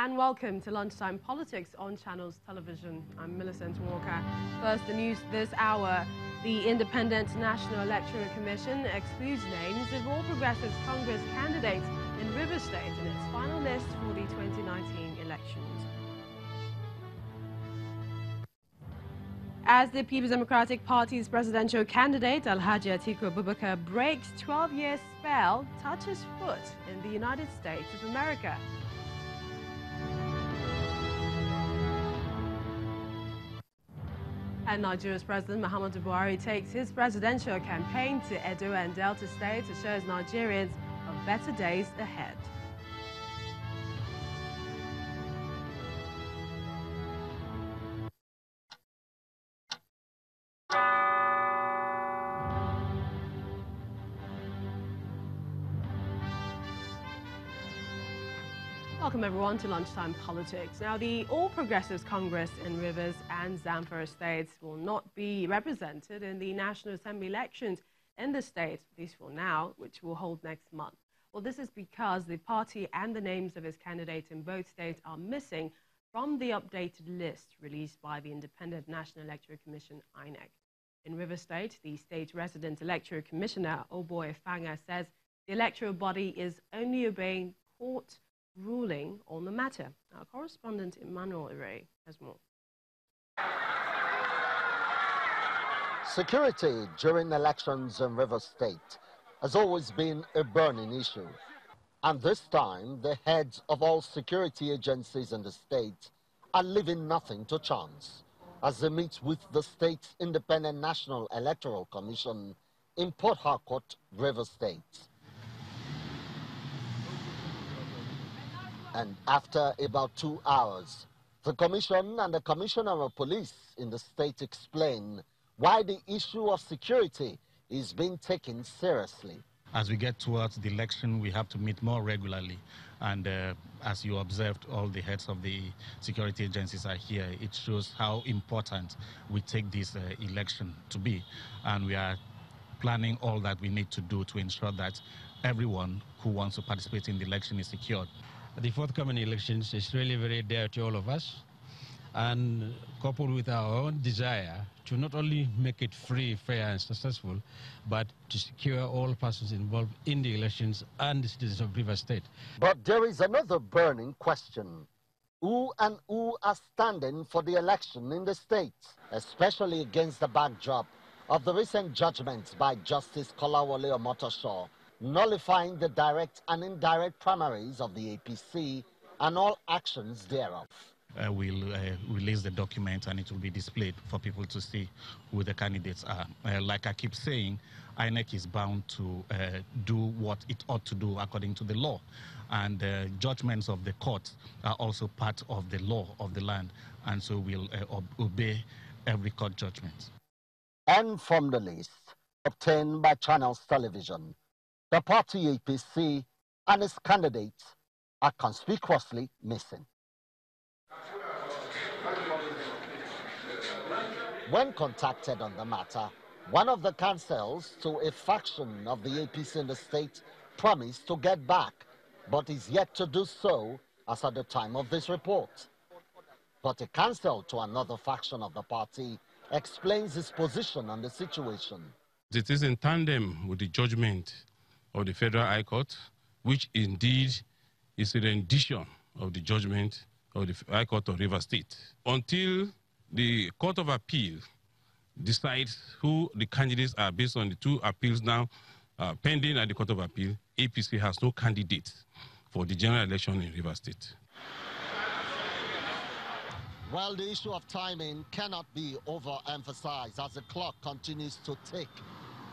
and welcome to Lunchtime Politics on Channels Television. I'm Millicent Walker. First, the news this hour. The Independent National Electoral Commission excludes names of all Progressives Congress candidates in Rivers State in its final list for the 2019 elections. As the People's Democratic Party's presidential candidate, Alhaji Atiku Abubakar, breaks 12-year spell, touches foot in the United States of America. And Nigeria's President Muhammadu Buhari takes his presidential campaign to Edo and Delta states to show Nigerians of better days ahead. Welcome everyone to Lunchtime Politics. Now, the All Progressives Congress in Rivers and Zamfara states will not be represented in the National Assembly elections in the state, at least for now, which will hold next month. Well, this is because the party and the names of its candidates in both states are missing from the updated list released by the Independent National Electoral Commission, INEC. In Rivers State, the state resident electoral commissioner, Oboy Fanga, says the electoral body is only obeying court ruling on the matter. Our correspondent Emmanuel Ire has more. Security during elections in Rivers State has always been a burning issue. And this time, the heads of all security agencies in the state are leaving nothing to chance as they meet with the state's Independent National Electoral Commission in Port Harcourt, Rivers State. And after about 2 hours, the Commission and the Commissioner of Police in the state explain why the issue of security is being taken seriously. As we get towards the election, we have to meet more regularly. And as you observed, all the heads of the security agencies are here. It shows how important we take this election to be. And we are planning all that we need to do to ensure that everyone who wants to participate in the election is secured. The forthcoming elections is really very dear to all of us, and coupled with our own desire to not only make it free, fair and successful, but to secure all persons involved in the elections and the citizens of Rivers State. But there is another burning question. Who and who are standing for the election in the state, especially against the backdrop of the recent judgments by Justice Kolawole Omotosho, nullifying the direct and indirect primaries of the APC and all actions thereof. We'll release the document and it will be displayed for people to see who the candidates are. Like I keep saying, INEC is bound to do what it ought to do according to the law. And judgments of the court are also part of the law of the land. And so we'll obey every court judgment. And from the list obtained by Channels Television, the party APC and its candidates are conspicuously missing. When contacted on the matter, one of the councils to a faction of the APC in the state promised to get back, but is yet to do so as at the time of this report. But a council to another faction of the party explains his position on the situation. It is in tandem with the judgment of the Federal High Court, which indeed is a rendition of the judgment of the High Court of Rivers State. Until the Court of Appeal decides who the candidates are based on the two appeals now pending at the Court of Appeal, APC has no candidate for the general election in Rivers State. Well, the issue of timing cannot be overemphasized as the clock continues to tick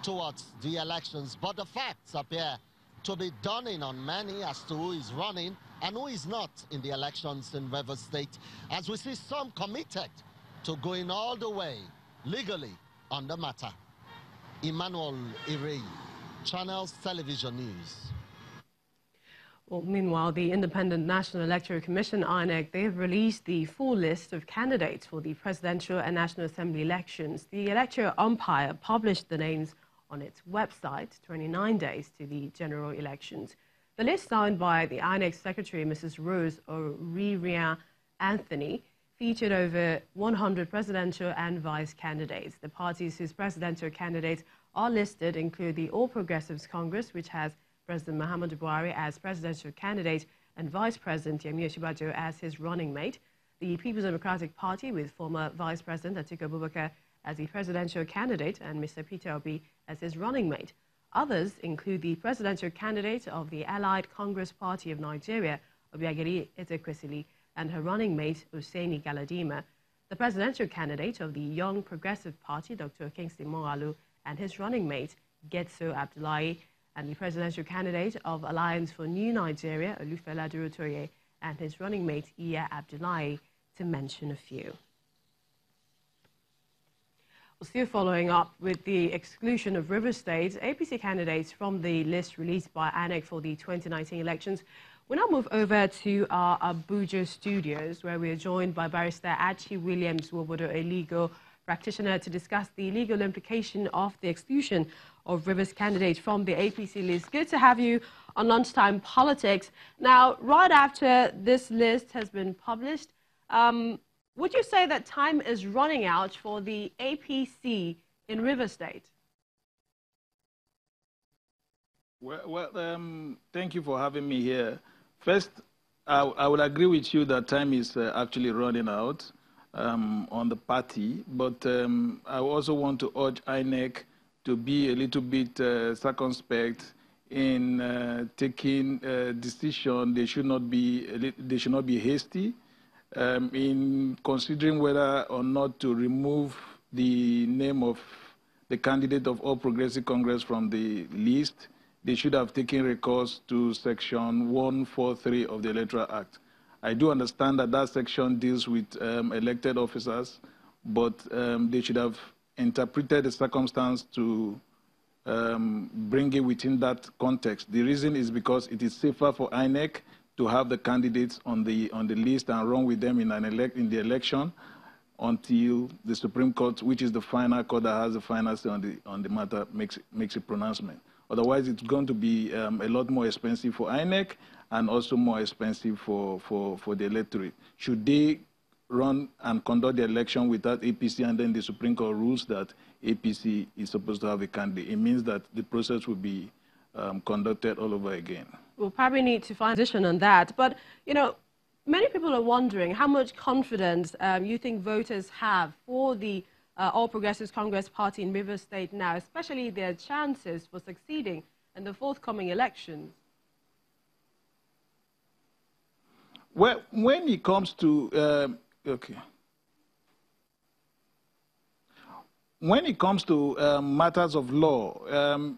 towards the elections, but the facts appear to be dawning on many as to who is running and who is not in the elections in Rivers State, as we see some committed to going all the way legally on the matter. Emmanuel Ire, Channels Television News. Well, meanwhile, the Independent National Electoral Commission, INEC, they have released the full list of candidates for the presidential and National Assembly elections. The electoral umpire published the names on its website 29 days to the general elections. The list signed by the INEC Secretary, Mrs. Rose Oriria Anthony, featured over 100 presidential and vice candidates. The parties whose presidential candidates are listed include the All Progressives Congress, which has President Muhammadu Buhari as presidential candidate and Vice President Yemi Osinbajo as his running mate, the People's Democratic Party with former Vice President Atiku Abubakar as the presidential candidate and Mr. Peter Obi as his running mate. Others include the presidential candidate of the Allied Congress Party of Nigeria, Obiageli Ezekwesili, and her running mate, Hussaini Galadima, the presidential candidate of the Young Progressive Party, Dr. Kingsley Moghalu, and his running mate, Getso Abdullahi, and the presidential candidate of Alliance for New Nigeria, Olufela Durotoye, and his running mate, Iya Abdullahi, to mention a few. Still following up with the exclusion of Rivers State, APC candidates from the list released by INEC for the 2019 elections. We now move over to our Abuja studios, where we are joined by Barrister Archie Williams-Wobodo, a legal practitioner, to discuss the legal implication of the exclusion of Rivers candidates from the APC list. Good to have you on Lunchtime Politics. Now, right after this list has been published, would you say that time is running out for the APC in Rivers State? Well, thank you for having me here. First, I would agree with you that time is actually running out on the party, but I also want to urge INEC to be a little bit circumspect in taking a decision. They should not be hasty. In considering whether or not to remove the name of the candidate of All Progressive Congress from the list, they should have taken recourse to Section 143 of the Electoral Act. I do understand that that section deals with elected officers, but they should have interpreted the circumstance to bring it within that context. The reason is because it is safer for INEC to have the candidates on the list and run with them in the election until the Supreme Court, which is the final court that has the final say on the matter, makes a pronouncement. Otherwise, it's going to be a lot more expensive for INEC and also more expensive for the electorate. Should they run and conduct the election without APC and then the Supreme Court rules that APC is supposed to have a candidate, it means that the process will be conducted all over again. We'll probably need to find a position on that. But, you know, many people are wondering how much confidence you think voters have for the All Progressives Congress Party in Rivers State now, especially their chances for succeeding in the forthcoming elections. Well, when it comes to, when it comes to matters of law,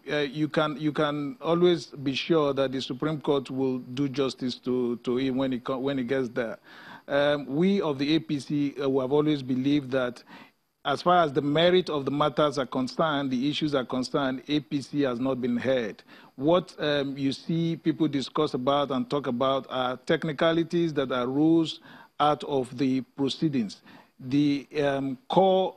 you can always be sure that the Supreme Court will do justice to it when it gets there. We of the APC have always believed that as far as the merit of the matters are concerned, the issues are concerned, APC has not been heard. What you see people discuss about and talk about are technicalities that arose out of the proceedings. The core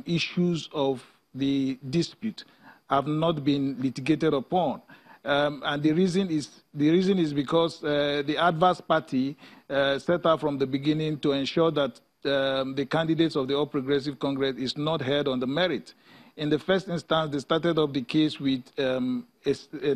issues of the dispute have not been litigated upon, and the reason is because the adverse party set out from the beginning to ensure that the candidates of the All Progressive Congress is not heard on the merit. In the first instance, they started off the case with a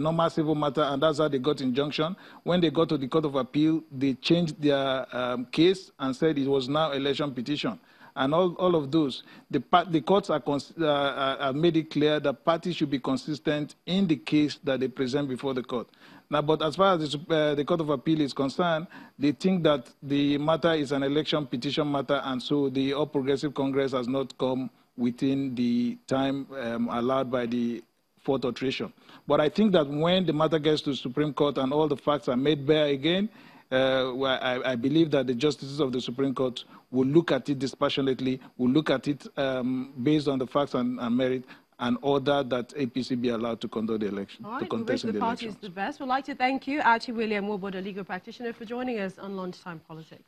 normal civil matter, and that's how they got injunction. When they got to the Court of Appeal, they changed their case and said it was now election petition. And all of those, the courts are made it clear that parties should be consistent in the case that they present before the court. Now, but as far as the Court of Appeal is concerned, they think that the matter is an election petition matter, and so the All Progressive Congress has not come within the time allowed by the fourth alteration. But I think that when the matter gets to the Supreme Court and all the facts are made bare again, I believe that the justices of the Supreme Court will look at it dispassionately, will look at it based on the facts and merit, and order that APC be allowed to conduct the election, to contest in the elections. All right, we wish the parties the best. We'd like to thank you, Archie Williams-Wobodo, legal practitioner, for joining us on Lunchtime Politics.